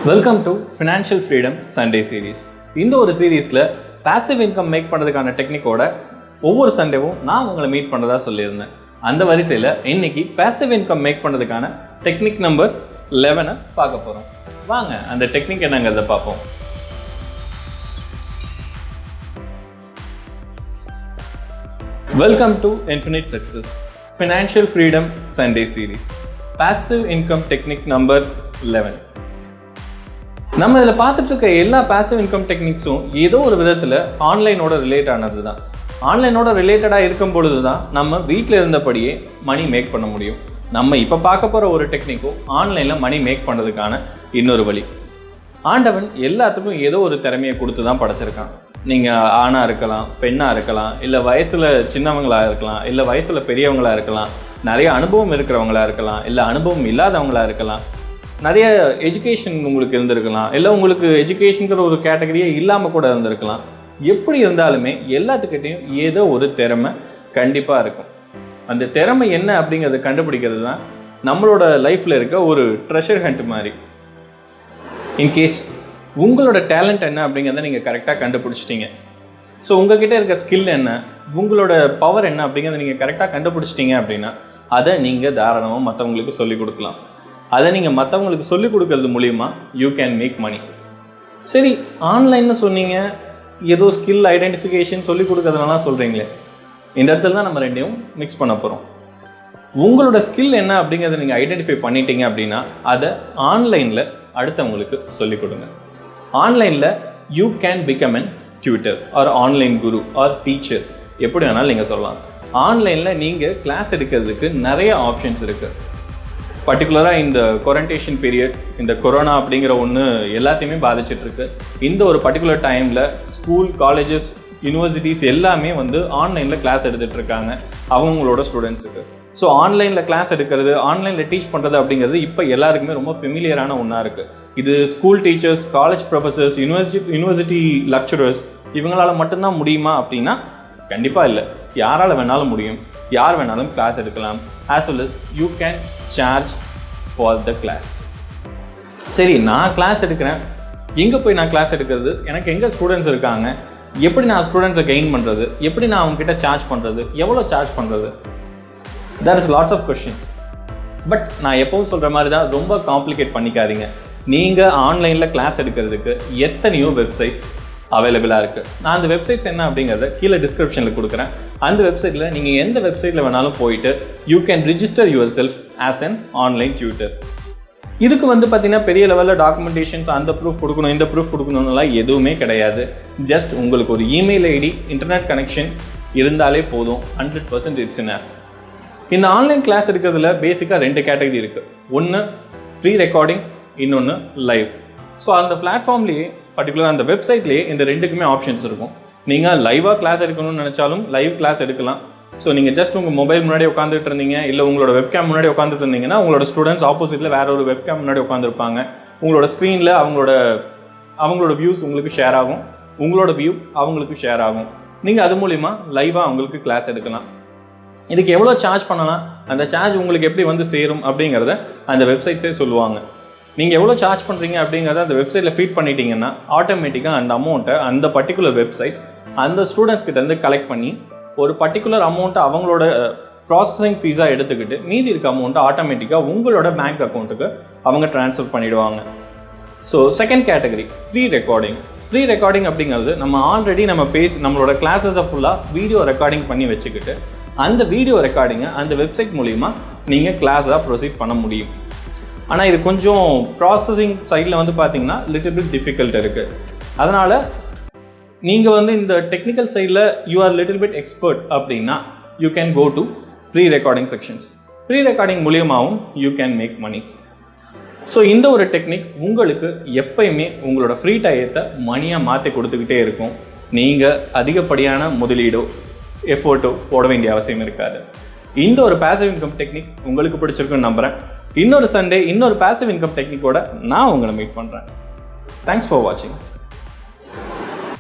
Welcome to financial freedom Sunday series. இந்த ஒரு சீரீஸில் பேசிவ் இன்கம் மேக் பண்ணுறதுக்கான டெக்னிக்கோட ஒவ்வொரு சண்டேவும் நான் உங்களை மீட் பண்ணுறதா சொல்லியிருந்தேன். அந்த வரிசையில் இன்னைக்கு பேசிவ் இன்கம் மேக் பண்ணுறதுக்கான டெக்னிக் நம்பர் 11 பார்க்க போகிறோம். வாங்க அந்த டெக்னிக் என்னங்கிறத பார்ப்போம். Welcome to infinite success financial freedom Sunday series. Passive income technique number 11. நம்ம இதில் பார்த்துட்டு இருக்க எல்லா பேசிவ் இன்கம் டெக்னிக்ஸும் ஏதோ ஒரு விதத்தில் ஆன்லைனோட ரிலேட் ஆனது தான். ஆன்லைனோட ரிலேட்டடாக இருக்கும் பொழுது தான் நம்ம வீட்டில் இருந்தபடியே மணி மேக் பண்ண முடியும். நம்ம இப்போ பார்க்க போகிற ஒரு டெக்னிக்கும் ஆன்லைனில் மணி மேக் பண்ணுறதுக்கான இன்னொரு வழி. ஆண்டவன் எல்லாத்துக்கும் ஏதோ ஒரு திறமையை கொடுத்து தான் படைச்சிருக்கான். நீங்கள் ஆணாக இருக்கலாம், பெண்ணாக இருக்கலாம், இல்லை வயசில் சின்னவங்களாக இருக்கலாம், இல்லை வயசில் பெரியவங்களாக இருக்கலாம், நிறைய அனுபவம் இருக்கிறவங்களா இருக்கலாம், இல்லை அனுபவம் இல்லாதவங்களாக இருக்கலாம், நிறைய எஜுகேஷன் உங்களுக்கு இருந்திருக்கலாம், இல்லை உங்களுக்கு எஜுகேஷனுங்கிற ஒரு கேட்டகரியே இல்லாமல் கூட இருந்திருக்கலாம். எப்படி இருந்தாலுமே எல்லாத்துக்கிட்டையும் ஏதோ ஒரு திறமை கண்டிப்பாக இருக்கும். அந்த திறமை என்ன அப்படிங்கிறத கண்டுபிடிக்கிறது தான் நம்மளோட லைஃப்பில் இருக்க ஒரு ட்ரெஷர் ஹண்ட் மாதிரி. இன்கேஸ் உங்களோட டேலண்ட் என்ன அப்படிங்கிறத நீங்கள் கரெக்டாக கண்டுபிடிச்சிட்டிங்க, ஸோ உங்ககிட்ட இருக்க ஸ்கில் என்ன, உங்களோட பவர் என்ன அப்படிங்கிறத நீங்கள் கரெக்டாக கண்டுபிடிச்சிட்டிங்க அப்படின்னா அதை நீங்கள் தாராளமாக மற்றவங்களுக்கு சொல்லிக் கொடுக்கலாம். அதை நீங்கள் மற்றவங்களுக்கு சொல்லிக் கொடுக்கறது மூலிமா யூ கேன் மேக் மணி. சரி, ஆன்லைன்னு சொன்னீங்க, ஏதோ ஸ்கில் ஐடென்டிஃபிகேஷன் சொல்லிக் கொடுக்கறதுனாலாம் சொல்கிறீங்களே, இந்த இடத்துல தான் நம்ம ரெண்டையும் மிக்ஸ் பண்ண போகிறோம். உங்களோட ஸ்கில் என்ன அப்படிங்கிறத நீங்கள் ஐடென்டிஃபை பண்ணிட்டீங்க அப்படின்னா அதை ஆன்லைனில் அடுத்தவங்களுக்கு சொல்லிக் கொடுங்க. ஆன்லைனில் you can become an tutor or online guru or teacher, எப்படி வேணாலும் நீங்கள் சொல்லலாம். ஆன்லைனில் நீங்கள் கிளாஸ் எடுக்கிறதுக்கு நிறைய ஆப்ஷன்ஸ் இருக்குது. பர்டிகுலராக இந்த குவாரண்டைன் பீரியட், இந்த கொரோனா அப்படிங்கிற ஒன்று எல்லாத்தையுமே பாதிச்சிட்ருக்கு. இந்த ஒரு பர்டிகுலர் டைமில் ஸ்கூல், காலேஜஸ், யூனிவர்சிட்டிஸ் எல்லாமே ஆன்லைனில் கிளாஸ் எடுத்துகிட்ருக்காங்க அவங்களோட ஸ்டூடெண்ட்ஸுக்கு. ஸோ ஆன்லைனில் கிளாஸ் எடுக்கிறது, ஆன்லைனில் டீச் பண்ணுறது அப்படிங்கிறது இப்போ எல்லாருக்குமே ரொம்ப ஃபெமிலியரான ஒன்றா இருக்குது. இது school teachers, college professors, university lecturers இவங்களால் மட்டும்தான் முடியுமா அப்படின்னா கண்டிப்பாக இல்லை. யாரால் வேணாலும் முடியும், யார் வேணாலும் கிளாஸ் எடுக்கலாம். as well as you can charge for the class. சரி, நான் கிளாஸ் எடுக்கிறேன், எங்கே போய் நான் கிளாஸ் எடுக்கிறது, எனக்கு எங்கே ஸ்டூடெண்ட்ஸ் இருக்காங்க, எப்படி நான் ஸ்டூடெண்ட்ஸை கெயின் பண்ணுறது, எப்படி நான் அவங்ககிட்ட சார்ஜ் பண்ணுறது, எவ்வளோ சார்ஜ் பண்ணுறது, there is lots of questions. But நான் எப்பவும் சொல்கிற மாதிரி தான், ரொம்ப காம்ப்ளிகேட் பண்ணிக்காதீங்க. நீங்கள் ஆன்லைனில் கிளாஸ் எடுக்கிறதுக்கு எத்தனையோ வெப்சைட்ஸ் அவைலபிளாக இருக்குது. நான் அந்த வெப்சைட்ஸ் என்ன அப்படிங்கிறத கீழே டிஸ்கிரிப்ஷனில் கொடுக்குறேன். அந்த வெப்சைட்டில் நீங்கள் எந்த வெப்சைட்டில் வேணாலும் போயிட்டு you can register your self as an online tutor. இதுக்கு பார்த்தீங்கன்னா பெரிய லெவலில் டாக்குமெண்டேஷன்ஸ், அந்த ப்ரூஃப் கொடுக்கணும், இந்த ப்ரூஃப் கொடுக்கணும்லாம் எதுவுமே கிடையாது. ஜஸ்ட் உங்களுக்கு ஒரு இமெயில் ஐடி, இன்டர்நெட் கனெக்ஷன் இருந்தாலே போதும். 100% இட்ஸ் இனஃப். இந்த ஆன்லைன் கிளாஸ் எடுக்கிறதுல பேசிக்காக 2 கேட்டகரி இருக்குது. ஒன்று ப்ரீ ரெக்கார்டிங், இன்னொன்று லைவ். ஸோ அந்த பிளாட்ஃபார்ம்லேயே, பர்டிகுலராக அந்த வெப்சைட்லேயே இந்த 2க்குமே ஆப்ஷன்ஸ் இருக்கும். நீங்கள் லைவாக கிளாஸ் எடுக்கணும்னு நினச்சாலும் லைவ் கிளாஸ் எடுக்கலாம். ஸோ நீங்கள் ஜஸ்ட் உங்கள் மொபைல் முன்னாடி உட்காந்துட்டு இருந்தீங்க, இல்லை உங்களோட வெப்கேம் முன்னாடி உட்காந்துட்டு இருந்தீங்கன்னா உங்களோட ஸ்டூடெண்ட்ஸ் ஆப்போசிட்டில் வேறு ஒரு வெப்கேம் முன்னாடி உட்காந்துருப்பாங்க. உங்களோட ஸ்க்ரீனில் அவங்களோட வியூஸ் உங்களுக்கு ஷேர் ஆகும், உங்களோட வியூ அவங்களுக்கு ஷேர் ஆகும். நீங்கள் அது மூலிமா லைவாக அவங்களுக்கு கிளாஸ் எடுக்கலாம். இதுக்கு எவ்வளோ சார்ஜ் பண்ணலாம், அந்த சார்ஜ் உங்களுக்கு எப்படி சேரும் அப்படிங்கிறத அந்த வெப்சைட்ஸே சொல்லுவாங்க. நீங்கள் எவ்வளோ சார்ஜ் பண்ணுறீங்க அப்படிங்கிறத அந்த வெப்சைட்டில் ஃபீட் பண்ணிட்டீங்கன்னா ஆட்டோமேட்டிக்காக அந்த அமௌண்ட்டை அந்த பர்டிகுலர் வெப்சைட் அந்த ஸ்டூடெண்ட்ஸ் கிட்டேருந்து கலெக்ட் பண்ணி ஒரு பர்டிகுலர் அமௌண்ட்டை அவங்களோட ப்ராசஸிங் ஃபீஸாக எடுத்துக்கிட்டு மீதி இருக்க அமௌண்ட்டை ஆட்டோமேட்டிக்காக உங்களோட பேங்க் அக்கௌண்ட்டுக்கு அவங்க ட்ரான்ஸ்ஃபர் பண்ணிவிடுவாங்க. So second category pre recording. Pre recording அப்படிங்கிறது நம்ம ஆல்ரெடி நம்மளோட கிளாஸஸை ஃபுல்லாக வீடியோ ரெக்கார்டிங் பண்ணி வச்சுக்கிட்டு அந்த வீடியோ ரெக்கார்டிங்கை அந்த வெப்சைட் மூலிமா நீங்கள் கிளாஸாக ப்ரொசீட் பண்ண முடியும். ஆனால் இது கொஞ்சம் ப்ராசஸிங் சைடில் பார்த்தீங்கன்னா லிட்டில் பிட் டிஃபிகல்ட் இருக்குது. அதனால் நீங்கள் இந்த டெக்னிக்கல் சைடில் you are little bit expert அப்படின்னா you can go to pre recording sections. Pre recording மூலியமாகவும் you can make money. So இந்த ஒரு டெக்னிக் உங்களுக்கு எப்பயுமே உங்களோட ஃப்ரீ டயத்தை மணியாக மாற்றி கொடுத்துக்கிட்டே இருக்கும். நீங்கள் அதிகப்படியான முதலீடோ எஃபோர்ட்டோ போட வேண்டிய அவசியம் இருக்காது. இந்த ஒரு பேசிவ் இன்கம் டெக்னிக் உங்களுக்கு பிடிச்சிருக்குன்னு நம்புகிறேன். இன்னொரு சண்டே இன்னொரு பேசிவ் இன்கம் டெக்னிக்கோட நான் உங்களை மீட் பண்ணுறேன். தேங்க்ஸ் ஃபார் வாட்சிங்.